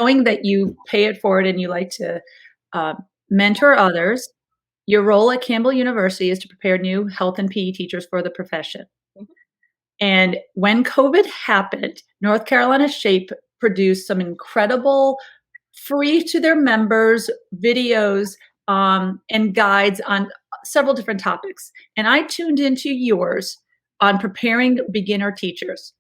knowing that you pay it forward and you like to uh, mentor others, your role at Campbell University is to prepare new health and PE teachers for the profession. Mhm. And when COVID happened, North Carolina Shape produced some incredible free to their members videos and guides on several different topics. And I tuned into yours on preparing beginner teachers.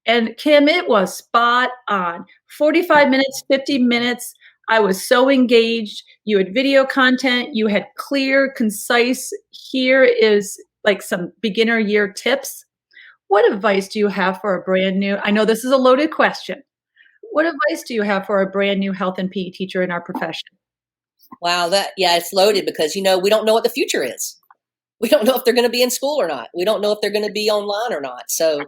And Kymm, it was spot on. 45 minutes, 50 minutes. I was so engaged. You had video content. You had clear, concise, here is like some beginner year tips. What advice do you have for a brand new? I know this is a loaded question. What advice do you have for a brand new health and PE teacher in our profession? Wow, it's loaded because we don't know what the future is. We don't know if they're going to be in school or not. We don't know if they're going to be online or not. So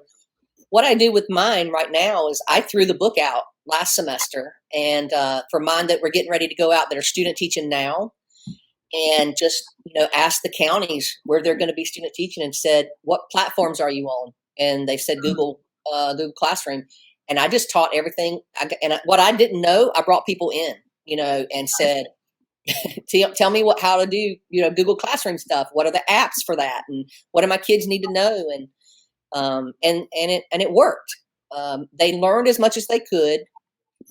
what I do with mine right now is I threw the book out last semester, and for mine that we're getting ready to go out that are student teaching now, and just asked the counties where they're going to be student teaching and said, what platforms are you on? And they said Google Classroom. And I just taught everything. What I didn't know, I brought people in, and said, tell me how to do, Google Classroom stuff. What are the apps for that? And what do my kids need to know? And it worked. They learned as much as they could.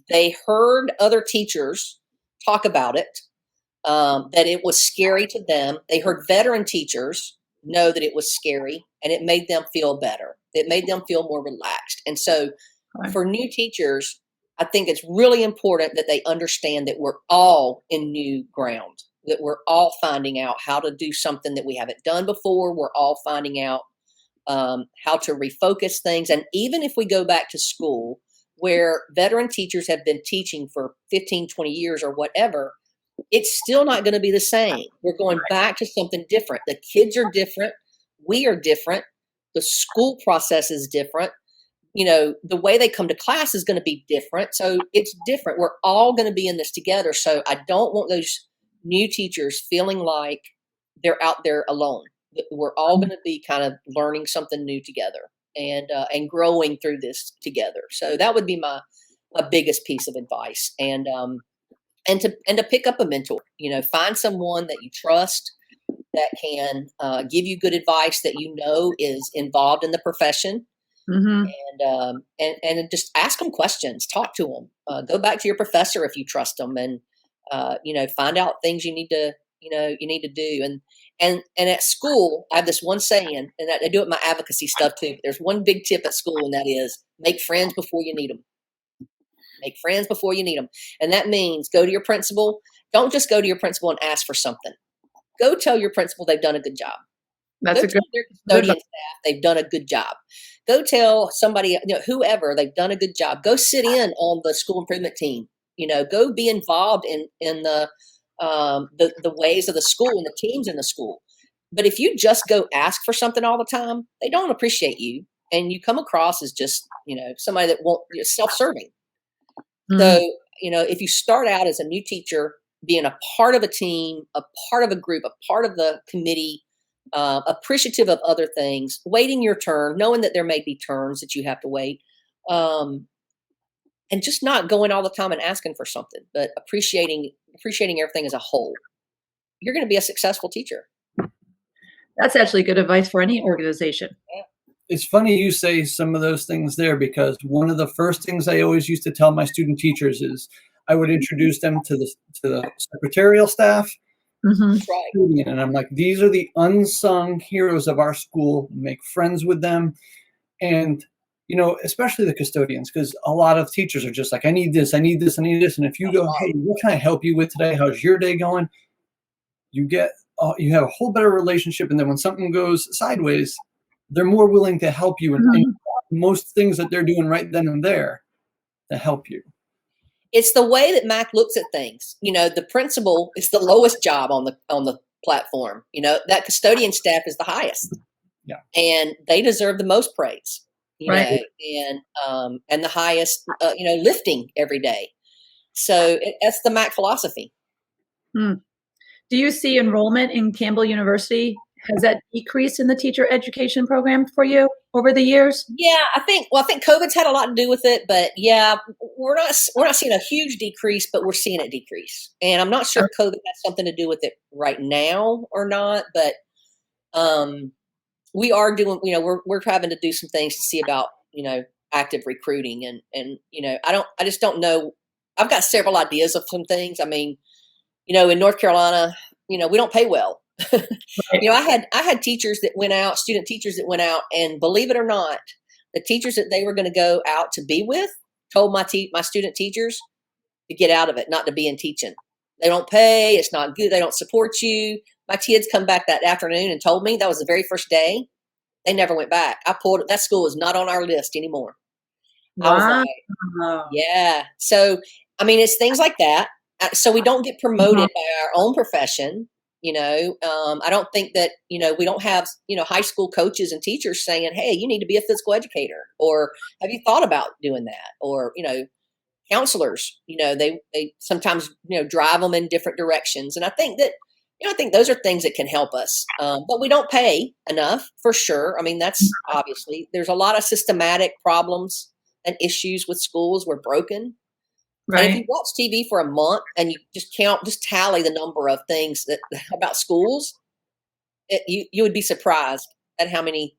They heard other teachers talk about it, that it was scary to them. They heard veteran teachers know that it was scary, and it made them feel better. It made them feel more relaxed. And so for new teachers, I think it's really important that they understand that we're all in new ground, that we're all finding out how to do something that we haven't done before. We're all finding out how to refocus things. And even if we go back to school where veteran teachers have been teaching for 15, 20 years or whatever, it's still not going to be the same. We're going back to something different. The kids are different. We are different. The school process is different. The way they come to class is going to be different. So it's different. We're all going to be in this together. So I don't want those new teachers feeling like they're out there alone. We're all going to be kind of learning something new together and growing through this together. So that would be my biggest piece of advice. And to pick up a mentor, find someone that you trust that can give you good advice that is involved in the profession. Mm-hmm. And just ask them questions, talk to them, go back to your professor if you trust them, and find out things you need to do. And at school, I have this one saying, and I do it in my advocacy stuff too. There's one big tip at school, and that is make friends before you need them. Make friends before you need them. And that means go to your principal. Don't just go to your principal and ask for something. Go tell your principal they've done a good job. That's Go tell their custodian staff they've done a good job. Go tell somebody, whoever, they've done a good job. Go sit in on the school improvement team. Go be involved in the ways of the school and the teams in the school. But if you just go ask for something all the time, they don't appreciate you, and you come across as just somebody that won't self-serving. Mm-hmm. So if you start out as a new teacher, being a part of a team, a part of a group, a part of the committee, appreciative of other things, waiting your turn, knowing that there may be turns that you have to wait, and just not going all the time and asking for something, but appreciating everything as a whole. You're going to be a successful teacher. That's actually good advice for any organization. Yeah. It's funny you say some of those things there, because one of the first things I always used to tell my student teachers is I would introduce them to the secretarial staff. Mm-hmm. That's right. And I'm like, these are the unsung heroes of our school. Make friends with them. And, especially the custodians, because a lot of teachers are just like, I need this, I need this, I need this. And if you go, hey, what can I help you with today? How's your day going? You have a whole better relationship. And then when something goes sideways, they're more willing to help you in most things that they're doing right then and there to help you. It's the way that Mac looks at things. The principal is the lowest job on the platform. That custodian staff is the highest. Yeah. And they deserve the most praise. Right. And the highest, lifting every day. So that's the Mac philosophy. Do you see enrollment in Campbell University Has that decreased in the teacher education program for you over the years? Yeah, I think COVID's had a lot to do with it, but yeah, we're not seeing a huge decrease, but we're seeing it decrease. And I'm not sure if COVID has something to do with it right now or not, but um, we are doing, we're having to do some things to see about, active recruiting and I just don't know. I've got several ideas of some things. I mean, in North Carolina, we don't pay well. Right. I had teachers that went out, student teachers that went out, and believe it or not, the teachers that they were going to go out to be with told my student teachers to get out of it, not to be in teaching. They don't pay. It's not good. They don't support you. My kids come back that afternoon and told me that was the very first day. They never went back. I pulled it. That school is not on our list anymore. I was Wow. like, yeah. So, I mean, it's things like that. So we don't get promoted by our own profession. I don't think that, we don't have, high school coaches and teachers saying, hey, you need to be a physical educator, or have you thought about doing that? Or, counselors, they sometimes, drive them in different directions. And I think that, I think those are things that can help us. But we don't pay enough for sure. I mean, that's obviously, there's a lot of systematic problems and issues with schools. We're broken. And if you Right. watch TV for a month and you just tally the number of things about schools, you would be surprised at how many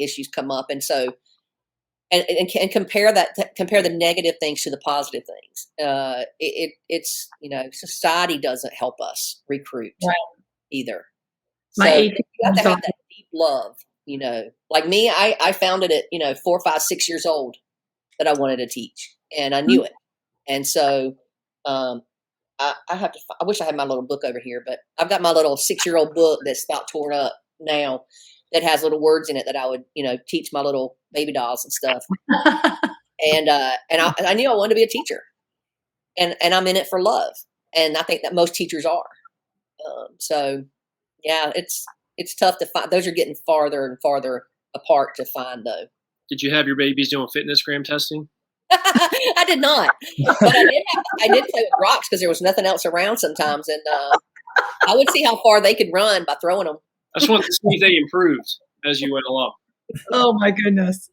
issues come up. And so, and compare compare the negative things to the positive things. It's society doesn't help us recruit Right. either. My So 18 you have to have daughter. that deep love. Like me, I found it at 4, 5, 6 years old that I wanted to teach, and I knew it. And so, I wish I had my little book over here, but I've got my little 6-year-old book that's about torn up now that has little words in it that I would, teach my little baby dolls and stuff. And I knew I wanted to be a teacher, and I'm in it for love. And I think that most teachers are. So yeah, it's tough to find. Those are getting farther and farther apart to find though. Did you have your babies doing fitness gram testing? I did not, but I did play with rocks because there was nothing else around sometimes, and I would see how far they could run by throwing them. I just wanted to see if they improved as you went along. Oh my goodness.